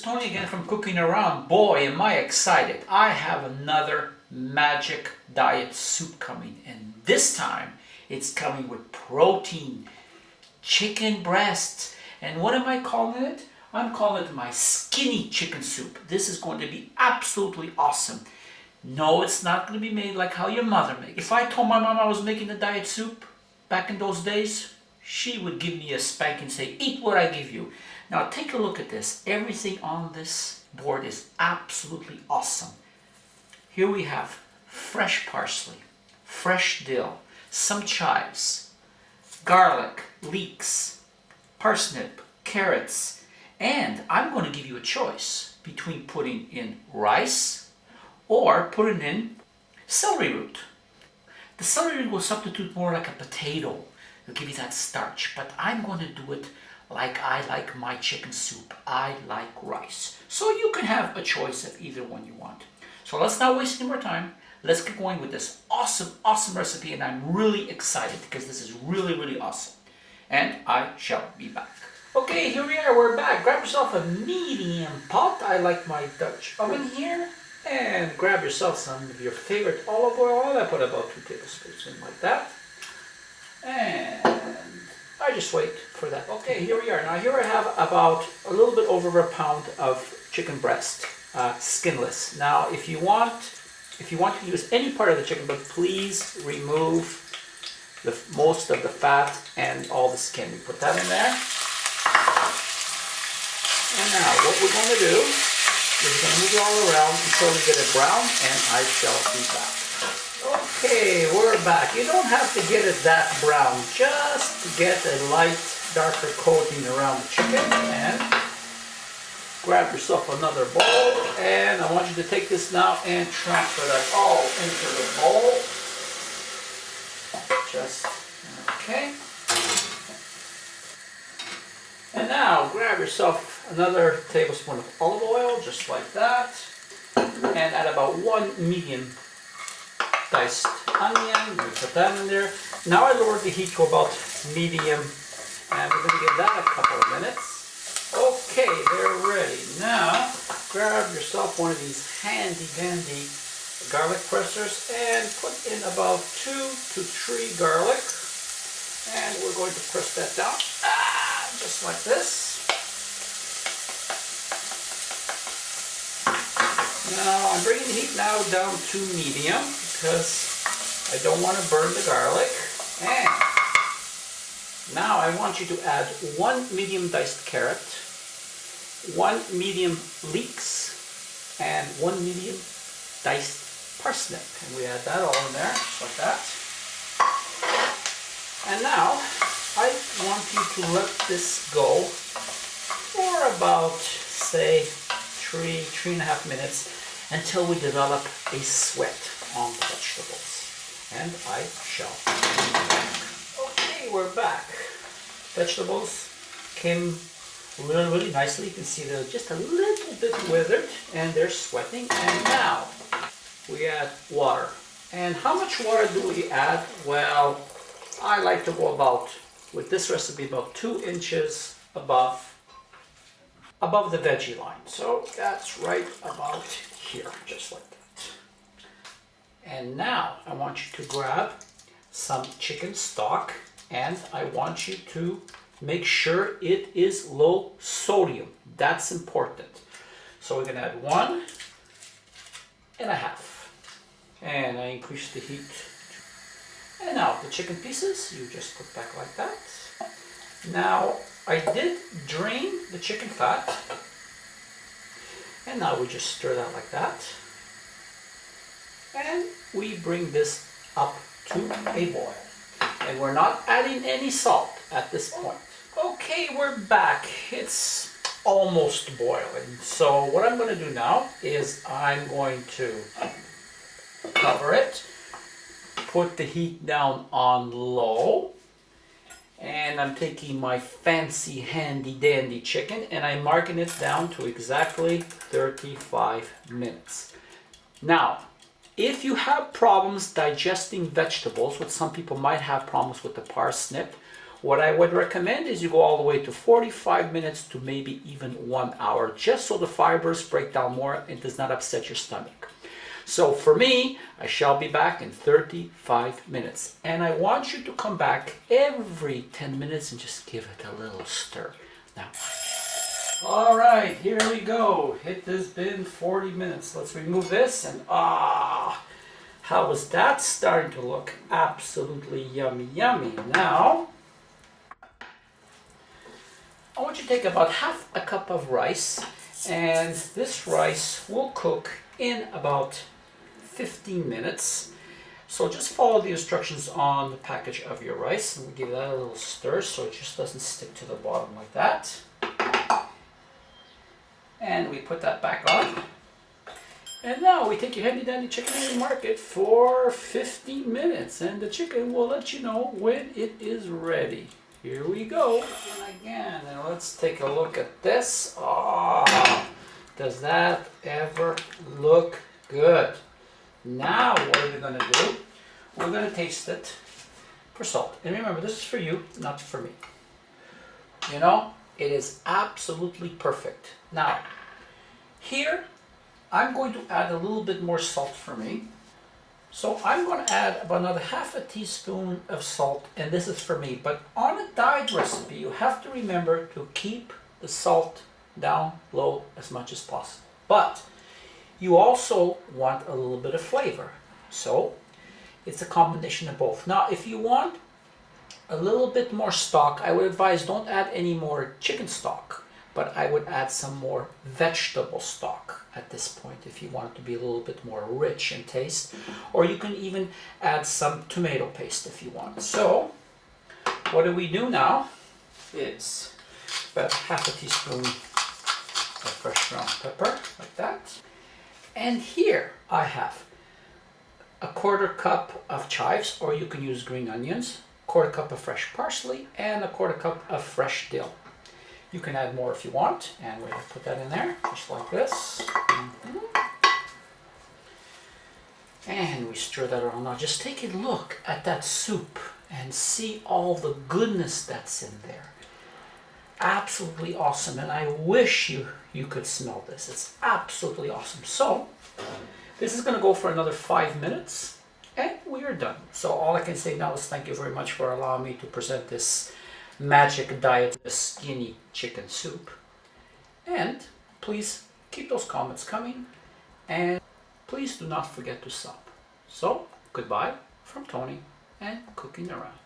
Tony again from Cooking Around. Boy, am I excited. I have another magic diet soup coming, and this time it's coming with protein, chicken breasts. And what am I calling it? I'm calling it my skinny chicken soup. This is going to be absolutely awesome. No, it's not going to be made like how your mother makes. If I told my mom I was making the diet soup back in those days, she would give me a spank and say, eat what I give you. Now take a look at this. Everything on this board is absolutely awesome. Here we have fresh parsley, fresh dill, some chives, garlic, leeks, parsnip, carrots, and I'm going to give you a choice between putting in rice or putting in celery root. The celery root will substitute more like a potato. It'll give you that starch, but I'm going to do it like I like my chicken soup. I like rice. So you can have a choice of either one you want. So let's not waste any more time. Let's get going with this awesome recipe, and I'm really excited because this is really awesome. And I shall be back. Okay, here we are, we're back. Grab yourself a medium pot. I like my Dutch oven here. And grab yourself some of your favorite olive oil. I put about 2 tablespoons in like that. And I just wait for that. Okay, here we are. Now here I have about a little bit over a pound of chicken breast, skinless. Now if you want to use any part of the chicken, but please remove most of the fat and all the skin. We put that in there. And now what we're going to do is we're going to move it all around until we get it brown, and I shall be back. Okay, we're back. You don't have to get it that brown, just to get a light, darker coating around the chicken. And grab yourself another bowl, and I want you to take this now and transfer that all into the bowl. Just, okay. And now grab yourself another tablespoon of olive oil, just like that. And add about 1 medium diced onion. We put that in there. Now I lowered the heat to about medium, and we're going to give that a couple of minutes. Okay, they're ready. Now grab yourself one of these handy dandy garlic pressers and put in about 2 to 3 garlic, and we're going to press that down just like this. Now I'm bringing the heat now down to medium because I don't want to burn the garlic. And now I want you to add 1 medium diced carrot, 1 medium leeks, and 1 medium diced parsnip. And we add that all in there, just like that. And now I want you to let this go for about, say, 3.5 minutes until we develop a sweat on the vegetables. And I shall be back. Okay, we're back. Vegetables came really nicely. You can see they're just a little bit withered and they're sweating. And now we add water. And how much water do we add? Well, I like to go about, with this recipe, about 2 inches above the veggie line. So that's right about here, just like that. And now I want you to grab some chicken stock, and I want you to make sure it is low sodium. That's important. So we're going to add 1.5. And I increase the heat. And now the chicken pieces, you just put back like that. Now I did drain the chicken fat. And now we just stir that like that. And we bring this up to a boil. And we're not adding any salt at this point. Okay, we're back. It's almost boiling. So what I'm going to do now is I'm going to cover it, put the heat down on low, and I'm taking my fancy handy dandy chicken and I'm marking it down to exactly 35 minutes. Now, if you have problems digesting vegetables, what some people might have problems with the parsnip, What I would recommend is you go all the way to 45 minutes to maybe even 1 hour, just so the fibers break down more and does not upset your stomach. So for me, I shall be back in 35 minutes. And I want you to come back every 10 minutes and just give it a little stir. Now, all right, here we go. It has been 40 minutes. Let's remove this and how is that starting to look? Absolutely yummy, yummy. Now, I want you to take about half a cup of rice, and this rice will cook in about 15 minutes. So just follow the instructions on the package of your rice, and we give that a little stir so it just doesn't stick to the bottom like that. And we put that back on. And now we take your handy dandy chicken and mark it for 15 minutes, and the chicken will let you know when it is ready. Here we go. And again, and let's take a look at this. Does that ever look good? Now what are we going to do? We're going to taste it for salt. And remember, this is for you, not for me. You know, it is absolutely perfect. Now, here, I'm going to add a little bit more salt for me. So I'm going to add about another half a teaspoon of salt, and this is for me. But on a diet recipe, you have to remember to keep the salt down low as much as possible. But you also want a little bit of flavor. So it's a combination of both. Now, if you want a little bit more stock, I would advise don't add any more chicken stock, but I would add some more vegetable stock at this point if you want it to be a little bit more rich in taste. Or you can even add some tomato paste if you want. So what do we do now is about half a teaspoon of fresh ground pepper, like that. And here I have a 1/4 cup of chives, or you can use green onions, 1/4 cup of fresh parsley, and a 1/4 cup of fresh dill. You can add more if you want, and we're going to put that in there, just like this. And we stir that around. Now just take a look at that soup and see all the goodness that's in there. Absolutely awesome, and I wish you could smell this. It's absolutely awesome. So this is going to go for another 5 minutes, and we are done. So all I can say now is thank you very much for allowing me to present this magic diet skinny chicken soup. And please keep those comments coming, and please do not forget to sub. So goodbye from Tony and Cooking Around.